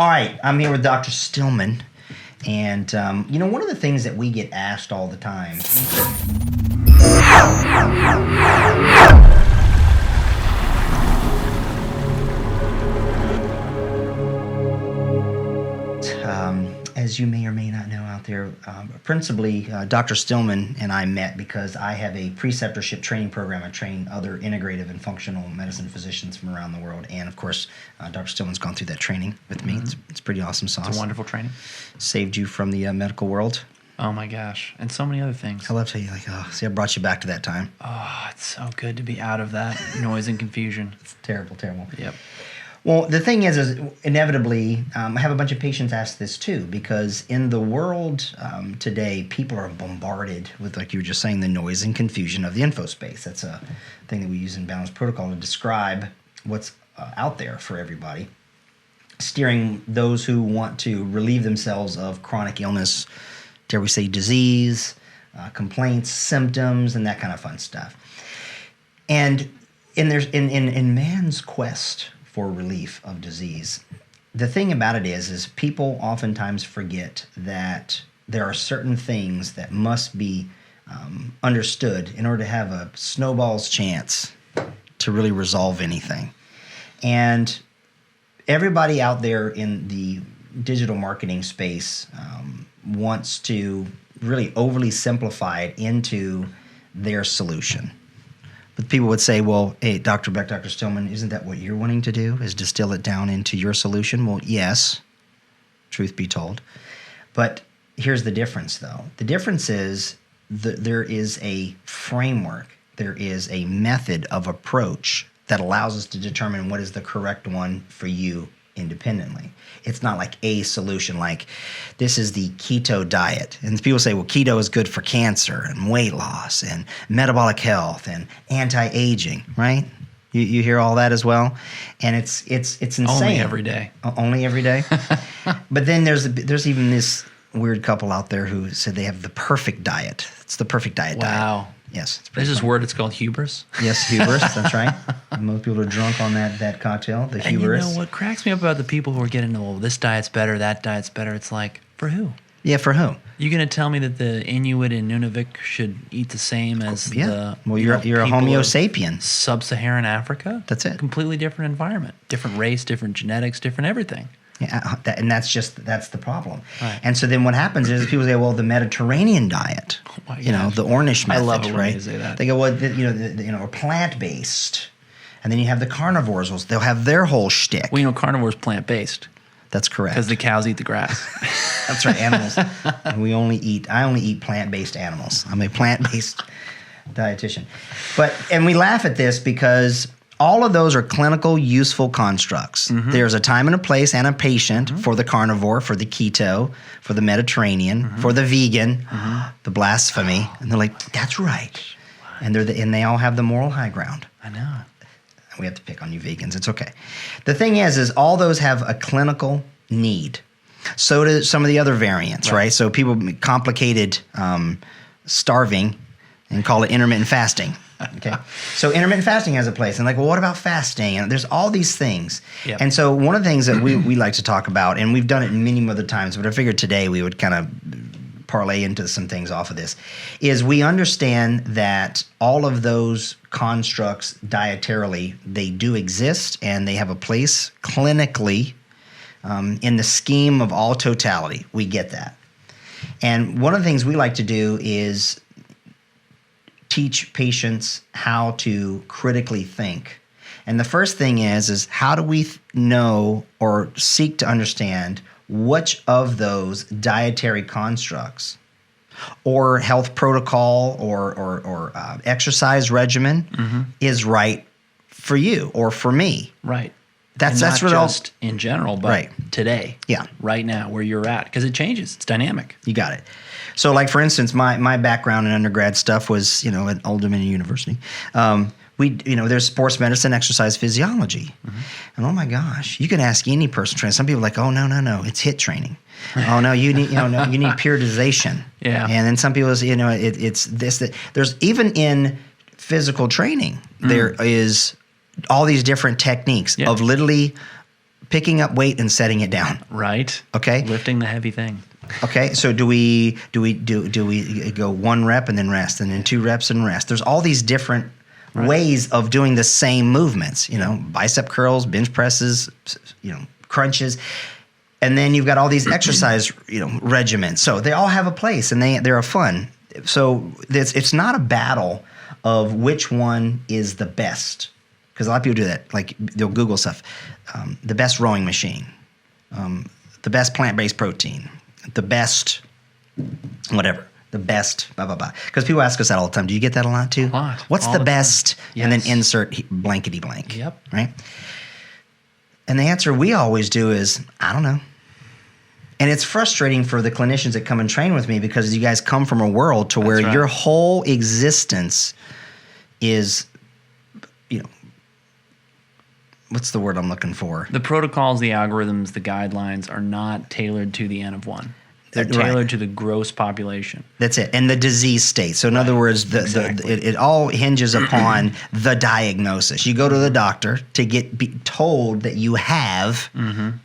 All right, I'm here with Dr. Stillman, and one of the things that we get asked all the time. As you may or may not know out there, principally Dr. Stillman and I met because I have a preceptorship training program. I train other integrative and functional medicine physicians from around the world. And, of course, Dr. Stillman's gone through that training with me. Mm-hmm. It's pretty awesome sauce. It's a wonderful training. Saved you from the medical world. Oh, my gosh. And so many other things. I love to tell you, I brought you back to that time. Oh, it's so good to be out of that noise and confusion. It's terrible, terrible. Yep. Well, the thing is inevitably, I have a bunch of patients ask this too, because in the world today, people are bombarded with, like you were just saying, the noise and confusion of the info space. That's a thing that we use in Balanced Protocol to describe what's out there for everybody, steering those who want to relieve themselves of chronic illness, dare we say disease, complaints, symptoms, and that kind of fun stuff. And in man's quest for relief of disease, the thing about it is people oftentimes forget that there are certain things that must be understood in order to have a snowball's chance to really resolve anything. And everybody out there in the digital marketing space wants to really overly simplify it into their solution. But people would say, well, hey, Dr. Beck, Dr. Stillman, isn't that what you're wanting to do, is distill it down into your solution? Well, yes, truth be told. But here's the difference, though. The difference is there is a framework, there is a method of approach that allows us to determine what is the correct one for you independently. It's not like a solution, like this is the keto diet. And people say, well, keto is good for cancer and weight loss and metabolic health and anti-aging, right? You hear all that as well? And it's insane. Only every day. Only every day? But then there's even this weird couple out there who said they have the perfect diet. It's the perfect diet. Wow. Yes. There's this word, it's called hubris. Yes, hubris, that's right. Most people are drunk on that cocktail, the hubris. And you know what cracks me up about the people who are getting, well, this diet's better, that diet's better. It's like, for who? Yeah, for who? You going to tell me that the Inuit in Nunavik should eat the same as the well, you're a Homo sapien. Sub-Saharan Africa? That's it. Completely different environment. Different race, different genetics, different everything. Yeah, and that's the problem. Right. And so then what happens is people say, well, the Mediterranean diet, the Ornish method, I love it right? when you say that. They go, well, plant-based. And then you have the carnivores. Well, they'll have their whole shtick. Well, carnivores plant-based. That's correct. Because the cows eat the grass. That's right, animals. I only eat plant-based animals. I'm a plant-based dietitian. And we laugh at this because all of those are clinical, useful constructs. Mm-hmm. There's a time and a place and a patient for the carnivore, for the keto, for the Mediterranean, for the vegan, the blasphemy. And they're like, that's right. And they all have the moral high ground. I know. We have to pick on you vegans. It's okay. The thing is all those have a clinical need. So do some of the other variants, right? So people complicated starving and call it intermittent fasting. Okay, so intermittent fasting has a place, and well, what about fasting? And there's all these things, and so one of the things that we like to talk about, and we've done it many other times, but I figured today we would kind of parlay into some things off of this, is we understand that all of those constructs dietarily, they do exist, and they have a place clinically in the scheme of all totality. We get that, and one of the things we like to do is teach patients how to critically think. And the first thing is how do we know or seek to understand which of those dietary constructs or health protocol or exercise regimen is right for you or for me. Right. That's not what just in general, but today. Yeah. Right now, where you're at. Because it changes. It's dynamic. You got it. So, like, for instance, my background in undergrad stuff was, at Old Dominion University. There's sports medicine, exercise physiology. And oh my gosh, you can ask any personal trainer. Some people are like, oh, no, it's HIIT training. Oh, no, you need periodization. Yeah. And then some people say, it's this, that. There's even in physical training, there is all these different techniques of literally picking up weight and setting it down. Right. Okay. Lifting the heavy thing. Okay, so do we go 1 rep and then rest, and then 2 reps and rest? There's all these different ways of doing the same movements. Bicep curls, bench presses, crunches, and then you've got all these exercise regimens. So they all have a place, and they're fun. So it's not a battle of which one is the best, because a lot of people do that. Like they'll Google stuff, the best rowing machine, the best plant-based protein. The best, whatever, the best, blah, blah, blah. Because people ask us that all the time. Do you get that a lot too? A lot. What's the best? Yes. And then insert blankety blank. Yep. Right? And the answer we always do is, I don't know. And it's frustrating for the clinicians that come and train with me because you guys come from a world to where your whole existence is, what's the word I'm looking for? The protocols, the algorithms, the guidelines are not tailored to the N of 1. They're tailored to the gross population. That's it. And the disease state. So in other words, it all hinges upon the diagnosis. You go to the doctor to be told that you have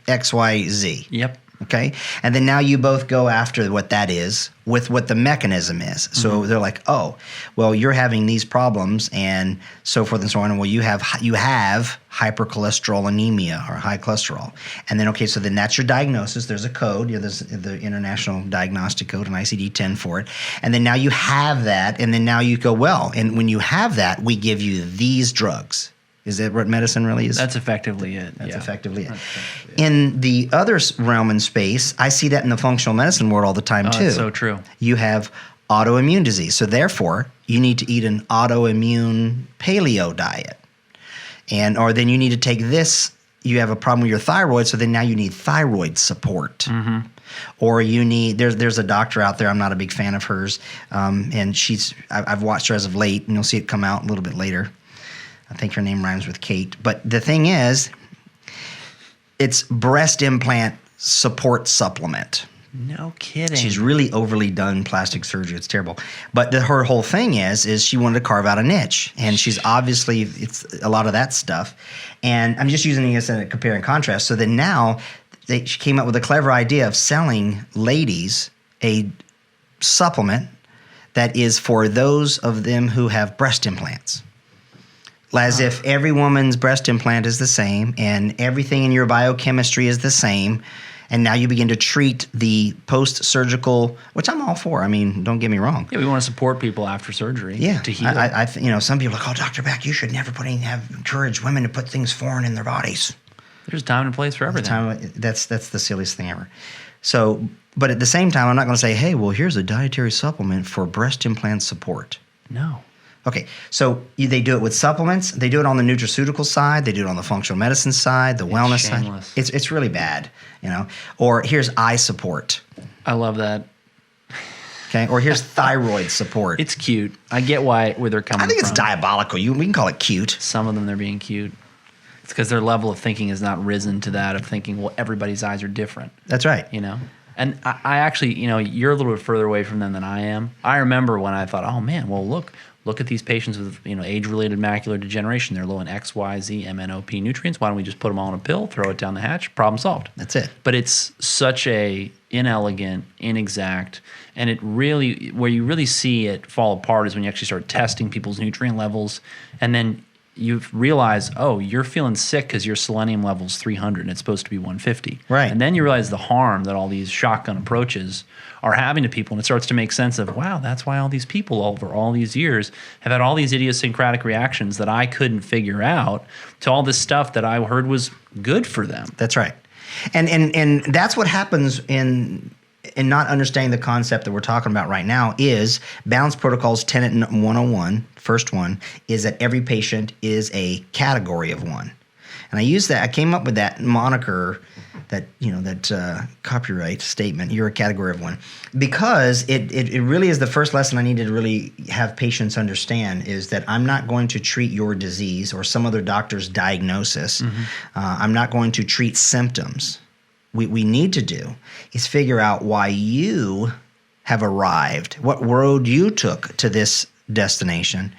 X, Y, Z. Yep. Okay? And then now you both go after what that is with what the mechanism is. So they're like, oh, well, you're having these problems and so forth and so on. And well, you have hypercholesterolemia or high cholesterol. And then, okay, so then that's your diagnosis. There's a code. There's the International Diagnostic Code, an ICD-10 for it. And then now you have that. And then now you go, well, and when you have that, we give you these drugs. Is that what medicine really is? That's effectively it. That's effectively it. In the other realm and space, I see that in the functional medicine world all the time too. That's so true. You have autoimmune disease. So therefore, you need to eat an autoimmune paleo diet. Or then you need to take this, you have a problem with your thyroid, so then now you need thyroid support. Or you need, there's a doctor out there, I'm not a big fan of hers, and I've watched her as of late, and you'll see it come out a little bit later. I think her name rhymes with Kate. But the thing is, it's breast implant support supplement. No kidding. She's really overly done plastic surgery. It's terrible. But her whole thing is she wanted to carve out a niche. And she's obviously, it's a lot of that stuff. And I'm just using this in a compare and contrast. So then now she came up with a clever idea of selling ladies a supplement that is for those of them who have breast implants. As if every woman's breast implant is the same and everything in your biochemistry is the same. And now you begin to treat the post-surgical, which I'm all for. I mean, don't get me wrong. Yeah, we want to support people after surgery. Yeah, to heal. Some people are like, oh, Dr. Beck, you should never encourage women to put things foreign in their bodies. There's time and place for everything. That's the silliest thing ever. So, but at the same time, I'm not going to say, hey, well, here's a dietary supplement for breast implant support. No. Okay, so they do it with supplements. They do it on the nutraceutical side. They do it on the functional medicine side, the wellness shameless. side. It's really bad, Or here's eye support. I love that. Okay, or here's thyroid support. It's cute. I get where they're coming from. I think it's diabolical. We can call it cute. Some of them, they're being cute. It's because their level of thinking has not risen to that of thinking, well, everybody's eyes are different. That's right. And I actually, you're a little bit further away from them than I am. I remember when I thought, oh, man, well, look at these patients with, age-related macular degeneration. They're low in X, Y, Z, MNOP nutrients. Why don't we just put them all in a pill, throw it down the hatch, problem solved. That's it. But it's such a inelegant, inexact, and where you really see it fall apart is when you actually start testing people's nutrient levels, and then you realize, oh, you're feeling sick because your selenium level's 300 and it's supposed to be 150. Right. And then you realize the harm that all these shotgun approaches are having to people, and it starts to make sense of, wow, that's why all these people over all these years have had all these idiosyncratic reactions that I couldn't figure out to all this stuff that I heard was good for them. That's right. And that's what happens in not understanding the concept that we're talking about right now is Balance Protocols Tenet 101, first one, is that every patient is a category of one. And I came up with that moniker, that copyright statement, you're a category of one, because it really is the first lesson I needed to really have patients understand is that I'm not going to treat your disease or some other doctor's diagnosis. I'm not going to treat symptoms. We need to do is figure out why you have arrived, what road you took to this destination?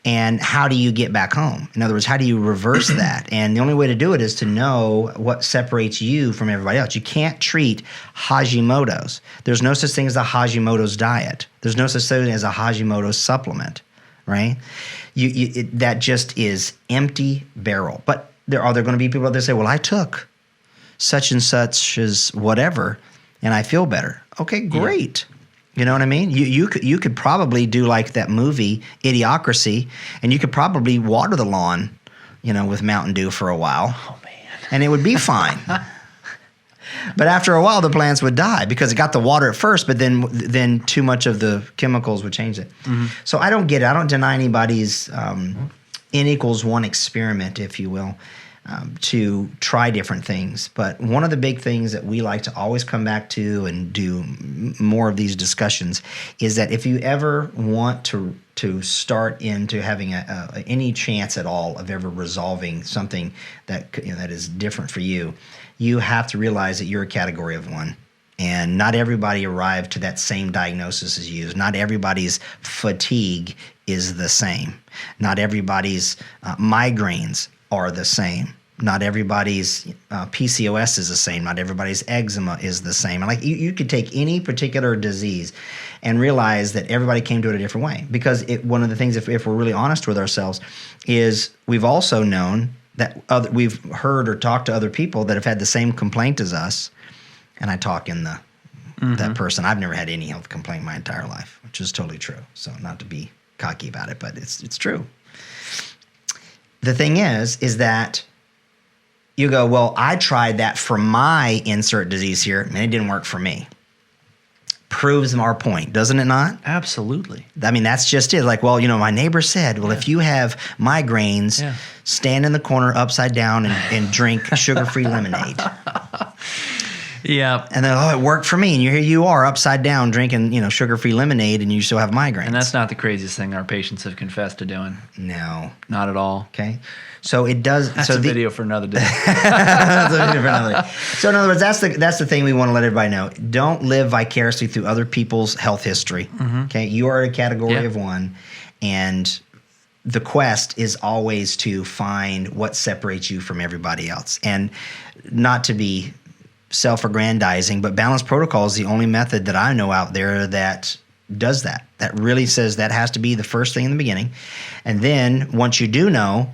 And how do you get back home? In other words, how do you reverse that? And the only way to do it is to know what separates you from everybody else. You can't treat Hashimoto's. There's no such thing as a Hashimoto's diet. There's no such thing as a Hashimoto's supplement, right? That just is empty barrel. But there are going to be people out there say, well, I took such and such as whatever, and I feel better. Okay, great. Yeah. You know what I mean? You could probably do like that movie Idiocracy, and you could probably water the lawn, with Mountain Dew for a while. Oh man, and it would be fine. But after a while, the plants would die because it got the water at first, but then too much of the chemicals would change it. Mm-hmm. So I don't get it. I don't deny anybody's N=1 experiment, if you will. To try different things. But one of the big things that we like to always come back to and do more of these discussions is that if you ever want to start into having any chance at all of ever resolving something that that is different for you, you have to realize that you're a category of 1. And not everybody arrived to that same diagnosis as you. Not everybody's fatigue is the same. Not everybody's migraines are the same. Not everybody's PCOS is the same. Not everybody's eczema is the same. And like you could take any particular disease and realize that everybody came to it a different way. Because one of the things, if we're really honest with ourselves, is we've also known that we've heard or talked to other people that have had the same complaint as us. And I talk in that person. I've never had any health complaint my entire life, which is totally true. So not to be cocky about it, but it's true. The thing is that you go, well, I tried that for my insert disease here, and it didn't work for me. Proves our point, doesn't it not? Absolutely. I mean, that's just it. Like, well, my neighbor said, well, if you have migraines, stand in the corner upside down and drink sugar-free lemonade. Yeah. And then, it worked for me. And here you are upside down drinking, sugar-free lemonade, and you still have migraines. And that's not the craziest thing our patients have confessed to doing. No. Not at all. Okay. So it does. That's a video for another day. That's a video for another day. So in other words, that's the thing we want to let everybody know. Don't live vicariously through other people's health history. Mm-hmm. Okay. You are a category of 1, and the quest is always to find what separates you from everybody else. And not to be self-aggrandizing, but balanced protocol is the only method that I know out there that does that. That really says that has to be the first thing in the beginning. And then once you do know,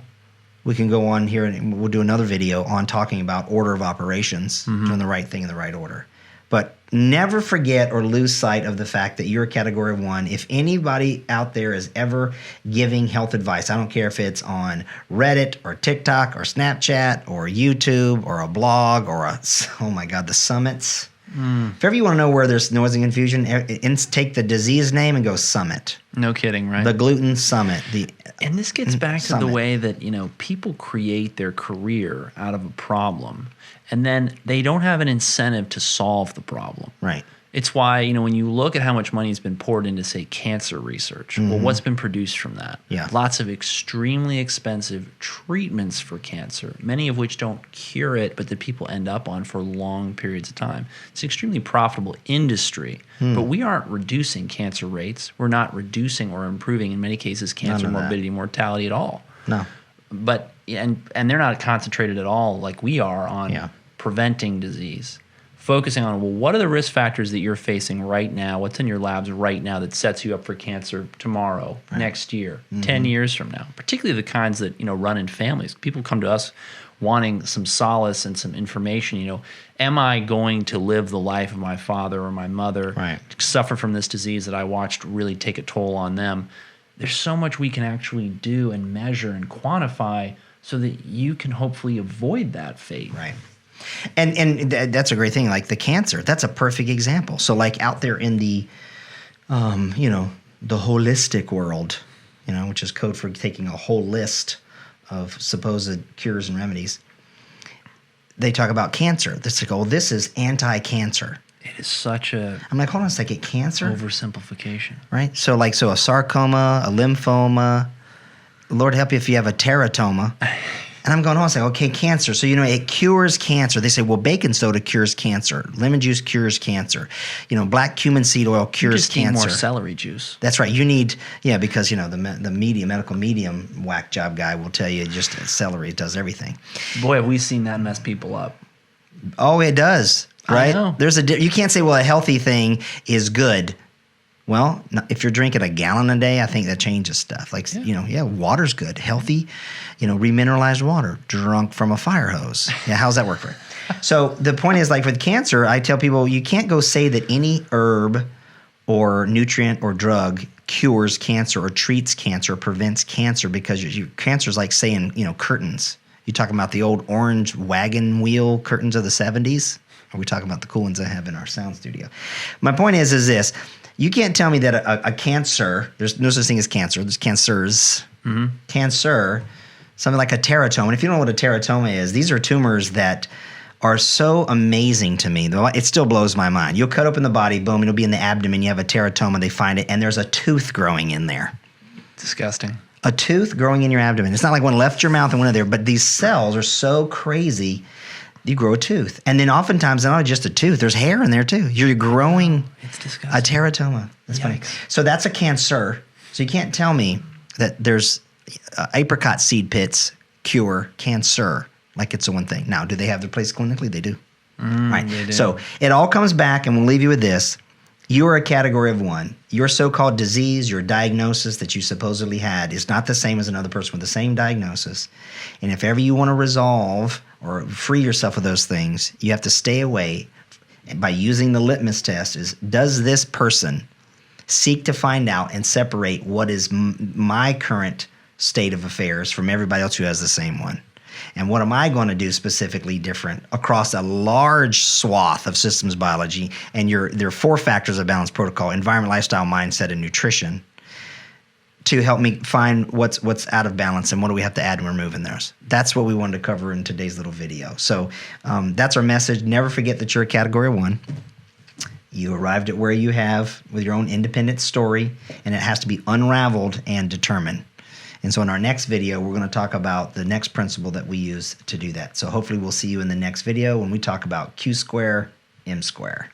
we can go on here and we'll do another video on talking about order of operations, doing the right thing in the right order. But never forget or lose sight of the fact that you're a category of 1. If anybody out there is ever giving health advice, I don't care if it's on Reddit or TikTok or Snapchat or YouTube or a blog or the summits. If ever you want to know where there's noise and confusion, take the disease name and go summit. No kidding, right? The gluten summit. And this gets back to the way that, people create their career out of a problem, and then they don't have an incentive to solve the problem. Right. It's why, when you look at how much money has been poured into, say, cancer research, well, what's been produced from that? Yeah. Lots of extremely expensive treatments for cancer, many of which don't cure it, but that people end up on for long periods of time. It's an extremely profitable industry, but we aren't reducing cancer rates. We're not reducing or improving, in many cases, cancer morbidity, mortality at all. No. But, and they're not concentrated at all like we are on preventing disease. Focusing on, well, what are the risk factors that you're facing right now? What's in your labs right now that sets you up for cancer tomorrow, next year, 10 years from now? Particularly the kinds that, run in families. People come to us wanting some solace and some information. Am I going to live the life of my father or my mother, suffer from this disease that I watched really take a toll on them? There's so much we can actually do and measure and quantify so that you can hopefully avoid that fate. Right. And that's a great thing. Like the cancer, that's a perfect example. So like out there in the, the holistic world, which is code for taking a whole list of supposed cures and remedies, they talk about cancer. It's like, oh, this is anti-cancer. It is such a... I'm like, hold on a second, cancer? Oversimplification. Right? So a sarcoma, a lymphoma, Lord help you if you have a teratoma. And I'm going, oh, I say, okay, cancer. So, it cures cancer. They say, well, baking soda cures cancer. Lemon juice cures cancer. Black cumin seed oil cures just need cancer. more celery juice. That's right. You need, because, the medical medium whack job guy will tell you just celery does everything. Boy, have we seen that mess people up. Oh, it does, right? I know. You can't say, well, a healthy thing is good. Well, if you're drinking a gallon a day, I think that changes stuff. Like, water's good. Healthy, remineralized water, drunk from a fire hose. Yeah, how's that work for you? So the point is, like with cancer, I tell people you can't go say that any herb or nutrient or drug cures cancer or treats cancer or prevents cancer, because cancer is like saying, curtains. You talking about the old orange wagon wheel curtains of the 70s? Or are we talking about the cool ones I have in our sound studio? My point is this. You can't tell me that a cancer, there's no such thing as cancer, there's cancers. Mm-hmm. Cancer, something like a teratoma. And if you don't know what a teratoma is, these are tumors that are so amazing to me. It still blows my mind. You'll cut open the body, boom, it'll be in the abdomen, you have a teratoma, they find it, and there's a tooth growing in there. Disgusting. A tooth growing in your abdomen. It's not like one left your mouth and one in there, but these cells are so crazy. You grow a tooth. And then oftentimes, not just a tooth, there's hair in there too. You're growing It's disgusting. a teratoma. That's funny. So that's a cancer. So you can't tell me that there's apricot seed pits cure cancer like it's the one thing. Now, do they have their place clinically? They do. Right. They do. So it all comes back, and we'll leave you with this. You are a category of one. Your so-called disease, your diagnosis that you supposedly had is not the same as another person with the same diagnosis. And if ever you want to resolve or free yourself of those things, you have to stay away by using the litmus test is, does this person seek to find out and separate what is my current state of affairs from everybody else who has the same one? And what am I going to do specifically different across a large swath of systems biology? And there are 4 factors of balanced protocol: environment, lifestyle, mindset, and nutrition, to help me find what's out of balance and what do we have to add and remove in those. That's what we wanted to cover in today's little video. So that's our message. Never forget that you're a category 1. You arrived at where you have with your own independent story, and it has to be unraveled and determined. And so in our next video, we're going to talk about the next principle that we use to do that. So hopefully we'll see you in the next video when we talk about Q square, M square.